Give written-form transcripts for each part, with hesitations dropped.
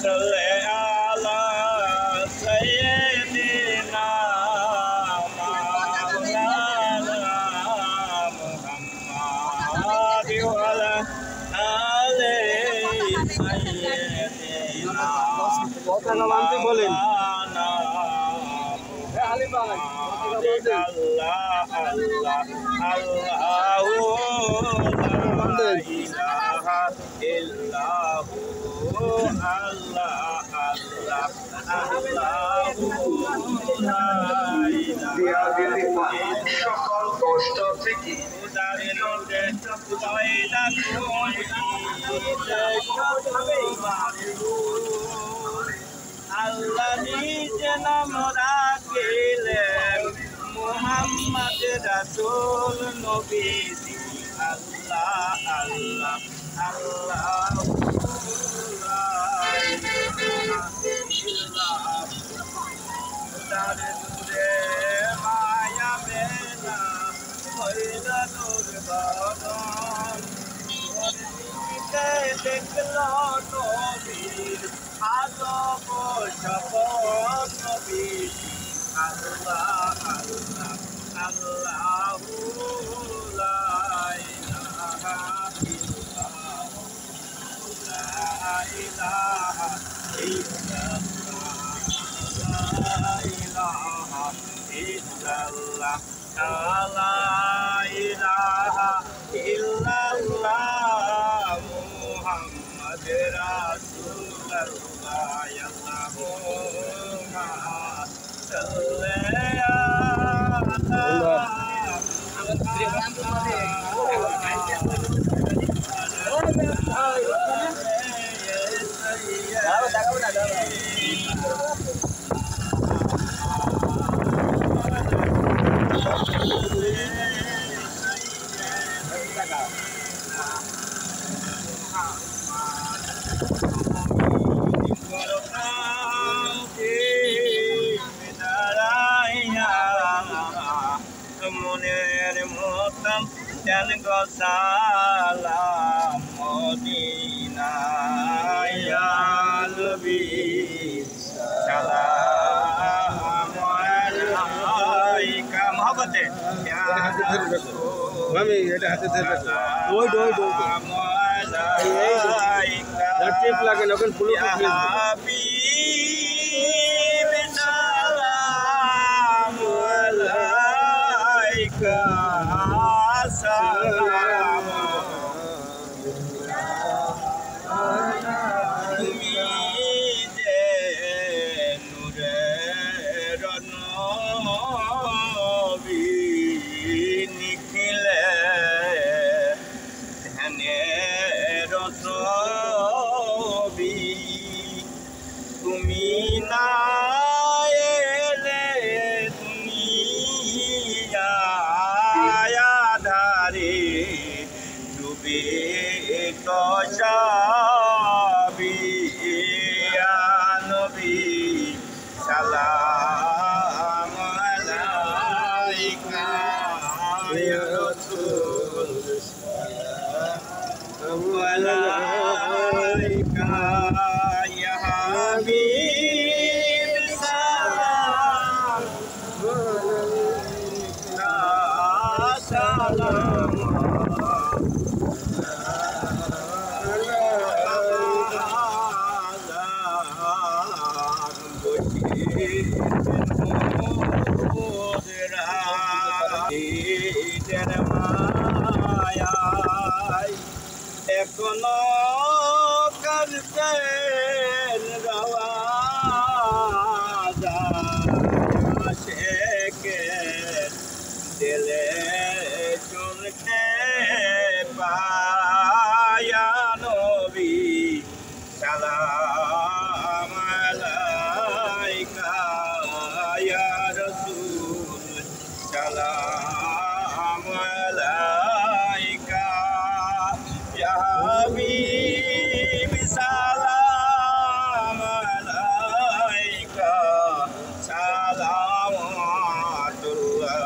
salli ala sayyidina maulana Muhammad wa ala ali sayyidina কথা নামান্তে বলেন সকল কষ্ট থেকে আল্লাহ নিজে নাম রাখিলেন মুহাম্মদ রাসূল নবীজি আল্লাহ আল্লাহ আল্লাহ মায়া বেলা হইল নূর বদন দেখল নবীর আদব শপথ নবীর আল্লাহ আল্লাহ আল্লাহ লা ইলাহা ইল্লাল্লাহ লা ইলাহা ইল্লাল্লাহ লা ইলাহা ইল্লাল্লাহ লা ইলাহা ইল্লাল্লাহ মুহাম্মদ রাসূলুল্লাহ আল্লাহুম্মা সাল্লি মনের মতন জান গো সালাম মদিনায় ইয়া নবী সালাম আলাইকা মহব্বতে ইয়া আমি এটা হাতে ধরে ওই টিপ লাগে নকল ফুল তুমি না এলে দুনিয়াধারে ডুবে তো যাবি ইয়া নবী সালাম আলাইকা ইয়া রাসূল সালাম আলাইকা ইয়া হাবিব সালাম সালাম এখনো করতেন রওয়াজা শেখে দিলে শুনতে পায়া নবী সালাম আলাইকা ইয়া রাসূল সালাম আলাইকা ইয়া হাবিব সালাম আলাইকা সালাওয়াতুল্লাহ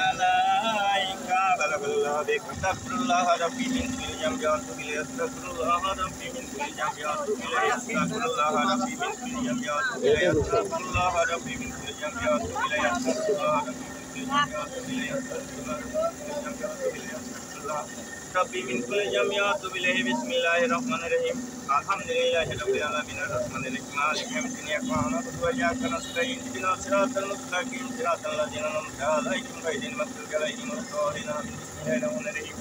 আলাইকা বালাকাল্লাহু বিক Astaghfirullah Rabbi min kulli dhanbin wa atubu ilayhi. Astaghfirullah Rabbi min kulli dhanbin wa atubu ilayhi. Astaghfirullah Rabbi min kulli dhanbin wa atubu ilayhi. Astaghfirullah Rabbi min kulli dhanbin wa atubu ilayhi. Astaghfirullah Rabbi min kulli dhanbin wa atubu ilayhi. Bismillahirrahmanirrahim. Alhamdulillahi rabbil alamin arrahmanir rahim maliki yawmiddin iyyaka na'budu wa iyyaka nasta'in ihdinas siratal mustaqim siratal ladzina an'amta 'alaihim ghayril maghdubi 'alaihim waladdallin. Bismillahirrahmanirrahim.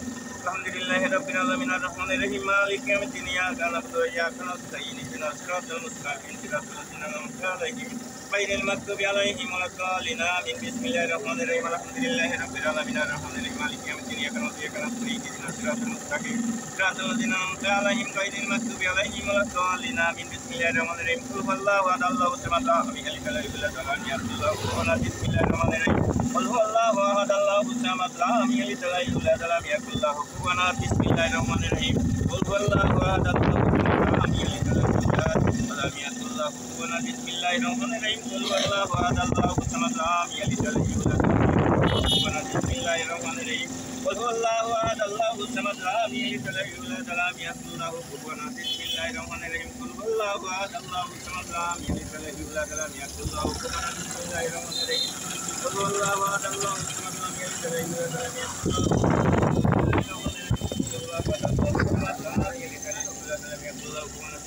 Alhamdulillahi rabbil alamin arrahmanir rahim maliki yawmiddin iyyaka na'budu wa iyyaka nasta'in ihdinas siratal mustaqim siratal ladzina an'amta 'alaihim ghayril maghdubi 'alaihim waladdallin. Bismillahirrahmanirrahim. Alhamdulillahi rabbil alamin arrahmanir rahim maliki yawmiddin iyyaka na'budu wa iyyaka nasta'in ihdinas siratal mustaqim siratal ladzina an'amta 'alaihim ghayril maghdubi 'alaihim waladdallin. Bismillahirrahmanirrahim. Qul huwallahu ahad Allahu samad lam yalid wa lam yulad wa lam yakul lahu kufuwan ahad. Bismillahirrahmanirrahim. Qul huwallahu ahad Allahu samad lam yalid wa lam yulad wa lam yakul lahu kufuwan ahad. Bismillahirrahmanirrahim. Qul huwallahu ahad Allahu samad lam yalid wa lam yulad wa lam yakul lahu kufuwan ahad. Bismillahirrahmanirrahim. Qul huwallahu ahad Allahu samad lam yalid wa lam yulad wa lam yakul lahu kufuwan ahad. Bismillahirrahmanirrahim. Qul huwallahu ahad Allahu samad lam yalid wa lam yulad wa lam yakul lahu kufuwan ahad. Bismillahirrahmanirrahim. Qul huwallahu ahad Allahu samad lam yalid wa lam yulad wa lam yakul lahu kufuwan ahad.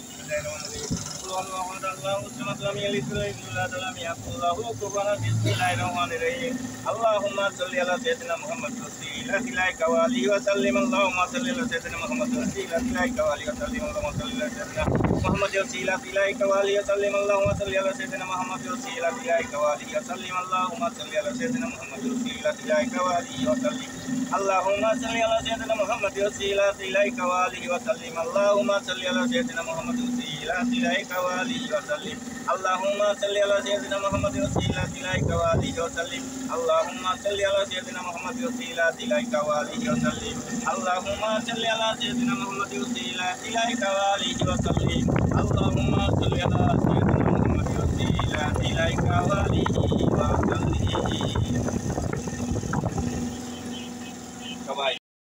Bismillahirrahmanirrahim. Qul huwallahu ahad Allahu samad lam yalid wa lam yulad wa lam yakul lahu kufuwan ahad. Bismillahirrahmanirrahim. Allahumma salli ala sayyidina Muhammad wasilati ilaika wa alihi wa sallim. Allahumma salli ala sayyidina Muhammad wasilati ilaika wa alihi wa sallim. Allahumma salli ala sayyidina Muhammad wasilati ilaika wa alihi wa sallim. Allahumma salli ala sayyidina Muhammad wasilati ilaika wa alihi wa sallim. Allahumma salli ala sayyidina Muhammad wasilati ilaika wa alihi wa sallim. Allahumma salli ala sayyidina Muhammad wasilati ilaika wa alihi wa sallim. Allahumma salli ala sayyidina Muhammad wasilati ilaika wa alihi wa sallim. Allahumma salli ala sayyidina Muhammad wasilati ilaika wa alihi wa sallim. Allahumma salli ala sayyidina Muhammad wasilati ilaika wa alihi wa sallim. Allahumma salli ala sayyidina Muhammad wasilati ilaika wa alihi wa sallim. Allahumma salli ala sayyidina Muhammad wasilati ilaika wa alihi